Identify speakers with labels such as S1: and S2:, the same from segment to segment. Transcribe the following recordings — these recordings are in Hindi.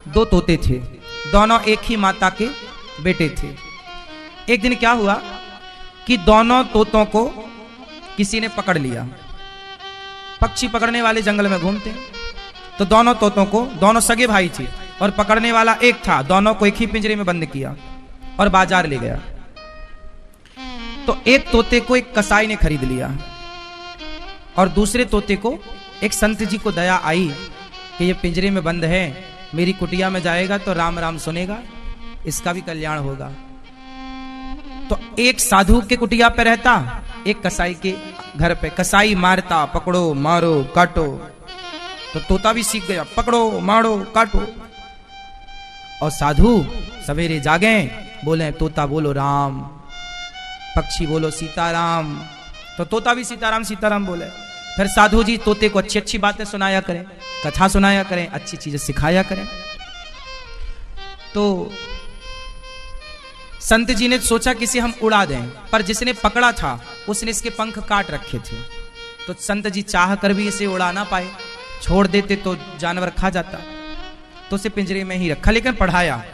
S1: दो तोते थे, दोनों एक ही माता के बेटे थे। एक दिन क्या हुआ कि दोनों तोतों को किसी ने पकड़ लिया। पक्षी पकड़ने वाले जंगल में घूमते हैं, तो दोनों तोतों को, दोनों सगे भाई थे और पकड़ने वाला एक था, दोनों को एक ही पिंजरे में बंद किया और बाजार ले गया। तो एक तोते को एक कसाई ने खरीद लिया और दूसरे तोते को एक संत जी को दया आई कि ये पिंजरे में बंद है, मेरी कुटिया में जाएगा तो राम राम सुनेगा, इसका भी कल्याण होगा। तो एक साधु के कुटिया पे रहता, एक कसाई के घर पे। कसाई मारता, पकड़ो मारो काटो, तो तोता भी सीख गया, पकड़ो मारो काटो। और साधु सवेरे जागे, बोले तोता बोलो राम, पक्षी बोलो सीताराम, तो तोता भी सीताराम सीताराम बोले। फिर साधु जी तोते को अच्छी अच्छी बातें सुनाया करें, कथा सुनाया करें, अच्छी चीजें सिखाया करें। तो संत जी ने सोचा किसी हम उड़ा दें, पर जिसने पकड़ा था उसने इसके पंख काट रखे थे, तो संत जी चाह कर भी इसे उड़ा ना पाए, छोड़ देते तो जानवर खा जाता, तो उसे पिंजरे में ही रखा, लेकिन पढ़ाया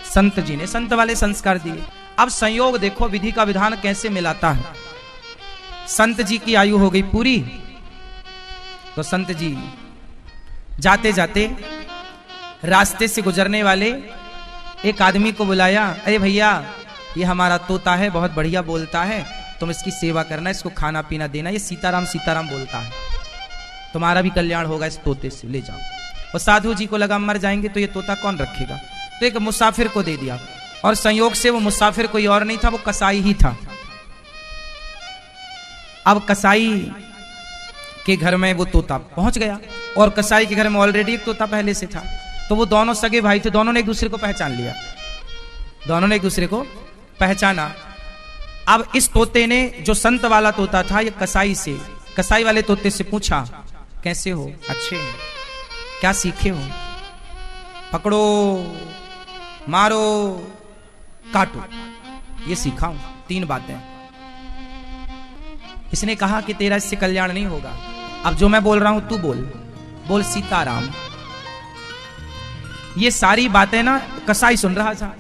S1: संत जी ने, संत वाले संस्कार दिए। अब संयोग देखो विधि का विधान कैसे मिलाता है। संत जी की आयु हो गई पूरी, तो संत जी जाते जाते रास्ते से गुजरने वाले एक आदमी को बुलाया, अरे भैया ये हमारा तोता है, बहुत बढ़िया बोलता है, तुम इसकी सेवा करना, इसको खाना पीना देना, ये सीताराम सीताराम बोलता है, तुम्हारा भी कल्याण होगा, इस तोते से ले जाओ। और साधु जी को लगा मर जाएंगे तो ये तोता कौन रखेगा, तो एक मुसाफिर को दे दिया। और संयोग से वो मुसाफिर कोई और नहीं था, वो कसाई ही था। अब कसाई के घर में वो तोता पहुंच गया, और कसाई के घर में ऑलरेडी एक तोता पहले से था, तो वो दोनों सगे भाई थे, दोनों ने एक दूसरे को पहचान लिया, दोनों ने एक दूसरे को पहचाना। अब इस तोते ने, जो संत वाला तोता था, ये कसाई वाले तोते से पूछा, कैसे हो, अच्छे हैं, क्या सीखे हो, पकड़ो मारो काटो, ये सीखा हूं, 3 बातें। इसने कहा कि तेरा इससे कल्याण नहीं होगा, अब जो मैं बोल रहा हूं तू बोल सीताराम। ये सारी बातें ना कसाई सुन रहा था।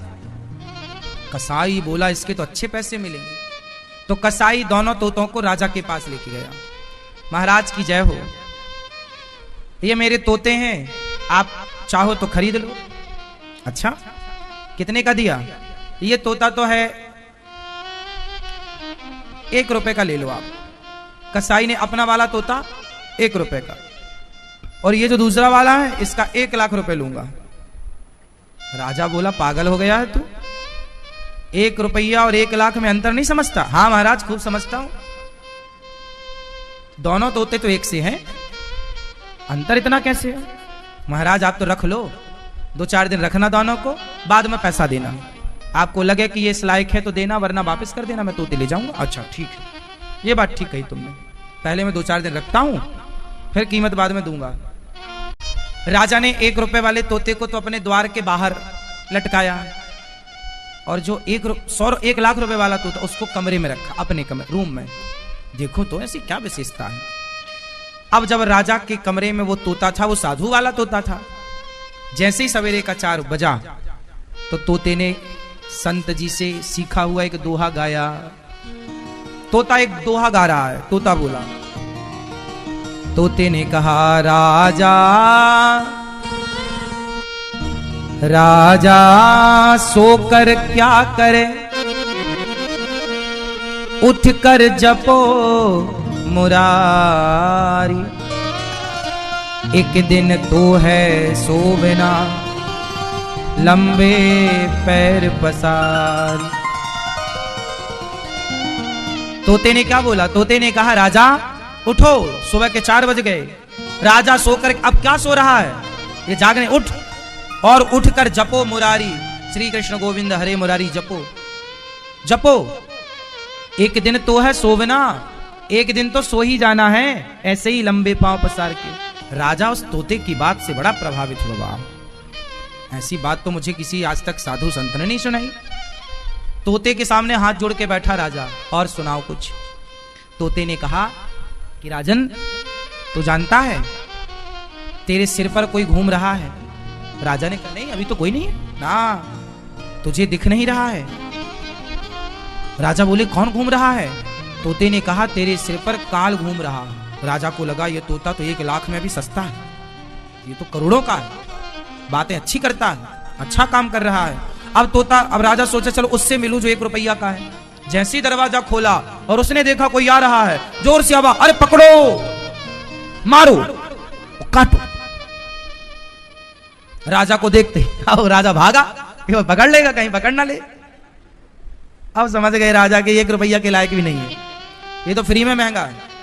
S1: कसाई बोला इसके तो अच्छे पैसे मिलेंगे, तो कसाई दोनों तोतों को राजा के पास लेके गया। महाराज की जय हो, ये मेरे तोते हैं, आप चाहो तो खरीद लो। अच्छा कितने का दिया, ये तोता तो है 1 रुपए का, ले लो आप। कसाई ने अपना वाला तोता 1 रुपए का, और ये जो दूसरा वाला है इसका 1 लाख रुपए लूंगा। राजा बोला पागल हो गया है तू, 1 रुपया और 1 लाख में अंतर नहीं समझता? हाँ महाराज खूब समझता हूं, दोनों तोते तो एक से हैं, अंतर इतना कैसे है? महाराज आप तो रख लो, 2-4 दिन रखना दोनों को, बाद में पैसा देना, आपको लगे कि ये इस लायक है तो देना, वरना वापस कर देना, मैं तोते ले जाऊंगा। अच्छा ठीक है, ये बात ठीक कही तुमने, पहले मैं 2-4 दिन रखता हूं, फिर कीमत बाद में दूंगा। राजा ने 1 रुपए वाले तोते को तो अपने द्वार के बाहर लटकाया, और जो 1 लाख रुपए वाला तोता उसको कमरे में रखा, अपने कमरे रूम में। देखो तो ऐसी क्या विशेषता है। अब जब राजा के कमरे में वो तोता था, वो साधु वाला तोता था, जैसे ही सवेरे का 4 बजा तो तोते ने संत जी से सीखा हुआ एक दोहा गाया। तोता एक दोहा गा रहा है, तोता बोला, तोते ने कहा राजा सोकर क्या करे, उठ कर जपो मुरारी, एक दिन तो है सोवना लंबे पैर पसारी। तोते ने क्या बोला, तोते ने कहा राजा उठो, सुबह के 4 बज गए, राजा सोकर अब क्या सो रहा है, ये जागने, उठ और उठकर जपो मुरारी, श्री कृष्ण गोविंद हरे मुरारी जपो, एक दिन तो है सोवना, एक दिन तो सो ही जाना है, ऐसे ही लंबे पांव पसार के। राजा उस तोते की बात से बड़ा प्रभावित हुआ, ऐसी बात तो मुझे किसी आज तक साधु संत ने नहीं सुनाई। तोते के सामने हाथ जोड़ के बैठा राजा, और सुनाओ कुछ। तोते ने कहा कि राजन तू जानता है तेरे सिर पर कोई घूम रहा है, राजा ने कहा नहीं अभी तो कोई नहीं है ना, तुझे दिख नहीं रहा है। राजा बोले कौन घूम रहा है? तोते ने कहा तेरे सिर पर काल घूम रहा है। राजा को लगा ये तोता तो 1 लाख में भी सस्ता है, ये तो करोड़ों का है, बातें अच्छी करता है, अच्छा काम कर रहा है। अब राजा सोचा चलो उससे मिलूं जो 1 रुपया का है। जैसे ही दरवाजा खोला और उसने देखा कोई आ रहा है, जोर से आवाज, अरे पकड़ो, मारो, काटो। राजा को देखते अब राजा भागा, पकड़ लेगा, कहीं पकड़ ना ले। अब समझ गए राजा के 1 रुपया के लायक भी नहीं है, ये तो फ्री में महंगा है।